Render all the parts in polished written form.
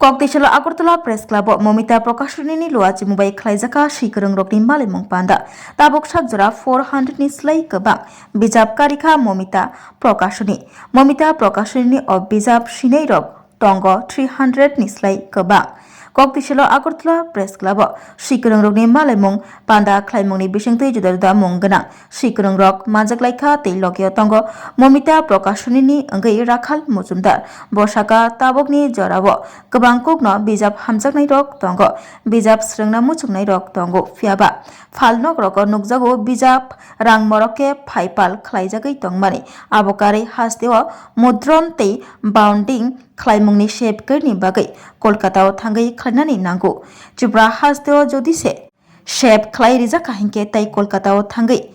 Koktishala Agartala Press Club Momita Prokashini Luachi Mumbai Klaizaka Shikurung Rokni Malimung Panda Tabok Shakjara 400 ni Slay Kabak Bijab Karika Momita Prokashini of Bijab Shinei Rok Tongo 300 ni Slay Kabak Koktishala Agartala Press Club Shikurung Rokni Malimung Panda Klaimungni Bishingti Judarda Mungana Shikurung Rok Majaklaika Tilokyo Tongo Momita Prokashini Angai Rakhal Muzumdar Boshaka Tabokni Jorabo Kabangkokno Bijab Hamjaknai Rok Tongo Bijab Srengna Muchungnai Rok Tongo Fiaba Falnok Roko Nukjago Bijab Rang Moroke Phaipal Khlaijagai Tongmani Abokari Hastewa Mudron Tei Bounding Klaimungni Shepkerni Bagai Kolkata Thangai Khanani Nango Chupra Hastewa Jodise Shep Klai Rizaka Hinke Tai Kolkata Thangai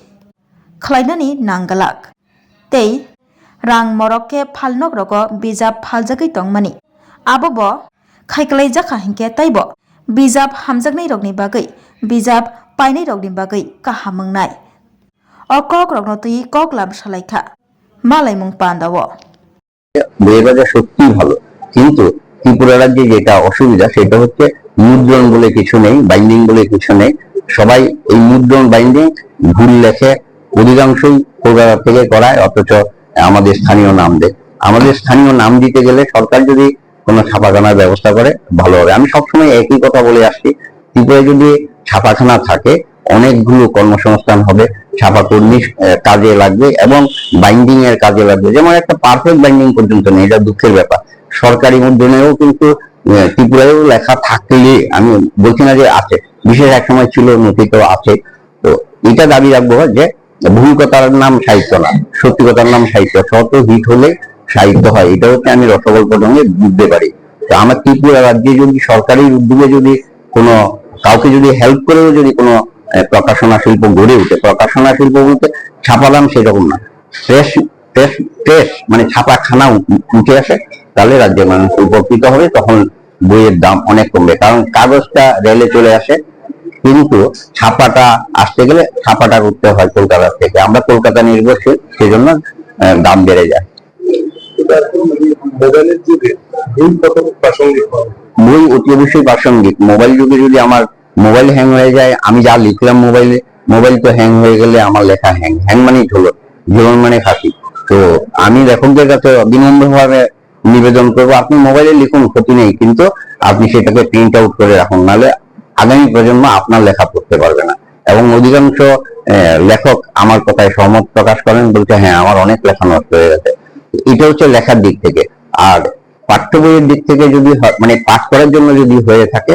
Klainani Nangalak Tei Rang Moroke Phalnok Roko Bijab Phaljagai Tongmani Abobo Khaiklai Jaka Hinke Taibo Bijab Hamjaknai Rokni Bagai Bijab Painai Rokni Bagai Kahamungnai Okok Roknotui Koklam Shalaika Malaimung Pandawo বইয়ের বাজার সত্যিই ভালো, কিন্তু ত্রিপুরা রাজ্যে যেটা অসুবিধা সেটা হচ্ছে মুদ্রণ বলে কিছু নেই, বাইন্ডিং বলে কিছু নেই। সবাই এই মুদ্রণ বাইন্ডিং ভুল লেখে, অধিকাংশই কলকাতা থেকে করায়, অথচ আমাদের স্থানীয় নাম দেয়। আমাদের স্থানীয় নাম দিতে গেলে সরকার যদি কোনো ছাপাখানার ব্যবস্থা করে ভালো হবে। আমি সবসময় একই কথা বলে আসছি, ত্রিপুরায় যদি ছাপাখানা থাকে অনেকগুলো কর্মসংস্থান হবে, ছাপাকর্মী কাজে লাগবে এবং বাইন্ডিং এর কাজে লাগবে। যেমন একটা পারফেক্ট বাইন্ডিং পর্যন্ত নেই, এটা দুঃখের ব্যাপার। সরকারি মুদ্রণেও কিন্তু ত্রিপুরায়ও লেখা থাকলে, আমি বলছি না যে আছে, বিশেষ এক সময় ছিল, নথিতেও আছে। তো এটা দাবি রাখবো যে ভুল কথার নাম সাহিত্য না, সত্যি কথার নাম সাহিত্য। শত হিট হলে সাহিত্য হয়, এটা হচ্ছে আমি রসগল্প ঢঙ্গে বুঝতে পারি। তো আমার ত্রিপুরা রাজ্যে যদি সরকারি উদ্যোগে যদি কোনো কাউকে যদি হেল্প করেও যদি কোনো প্রকাশনা শিল্প গড়ে উঠে, প্রকাশনা শিল্প বলতে ছাপালাম সেরকম না, প্রেস মানে ছাপাখানা উঠে আসে, তাহলে রাজ্যের মানুষ উপকৃত হবে। তখন বইয়ের দাম অনেক কমবে, কারণ কাগজটা রেলে চলে আসে, কিন্তু ছাপাটা আসতে গেলে ছাপাটা করতে হয় কলকাতা থেকে। আমরা কলকাতা নির্ভরশীল, সেজন্য দাম বেড়ে যায়। বই অতি অবশ্যই প্রাসঙ্গিক। মোবাইল যুগে যদি আমার মোবাইল হ্যাং হয়ে যায়, আমি যা লিখলাম মোবাইল তো হ্যাং হয়ে গেলে আমার লেখা হ্যাং মানেই হলো, জীবন মানে ফাঁসি। তো আমি লেখকদের কাছে বিনম্রভাবে নিবেদন করবো, আপনি মোবাইলে লিখুন, ক্ষতি নেই, কিন্তু আপনি সেটাকে প্রিন্ট আউট করে রাখুন, নাহলে আগামী প্রজন্ম আপনার লেখা পড়তে পারবে না। এবং অধিকাংশ লেখক আমার কথায় সহমত প্রকাশ করেন, বলছে হ্যাঁ আমার অনেক লেখা নষ্ট হয়ে গেছে। এটা হচ্ছে লেখার দিক থেকে। আর পাঠ্য বইয়ের দিক থেকে যদি মানে পাঠ করার জন্য যদি হয়ে থাকে,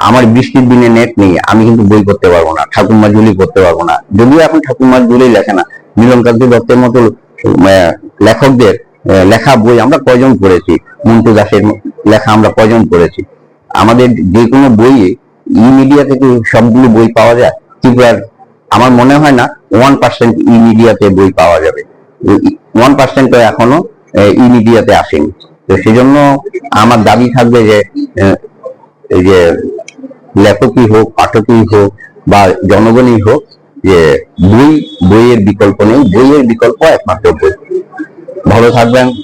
আমার বৃষ্টির দিনে নেট নেই, আমি কিন্তু বই পড়তে পারবো না, ঠাকুরমা ঝুলি পড়তে পারবো না। যদিও এখন ঠাকুরমা ঝুলি লেখে না, নীলকান্ত দত্তের মতো লেখকদের লেখা বই আমরা কয়জন পড়েছি, মন্টু দাসের লেখা আমরা কয়জন পড়েছি। আমাদের যে কোনো বই ই মিডিয়া থেকে সবগুলো বই পাওয়া যায়। ত্রিপুরার আমার মনে হয় না 1% ই মিডিয়াতে বই পাওয়া যাবে, 1% এখনো ই মিডিয়াতে আসেনি। তো সেজন্য আমার দাবি থাকবে যে এই যে লেখকই হোক, পাঠকই হোক বা জনগণই হোক, যে বইয়ের বিকল্প নেই, বইয়ের বিকল্প একমাত্র বই। ভালো থাকবেন।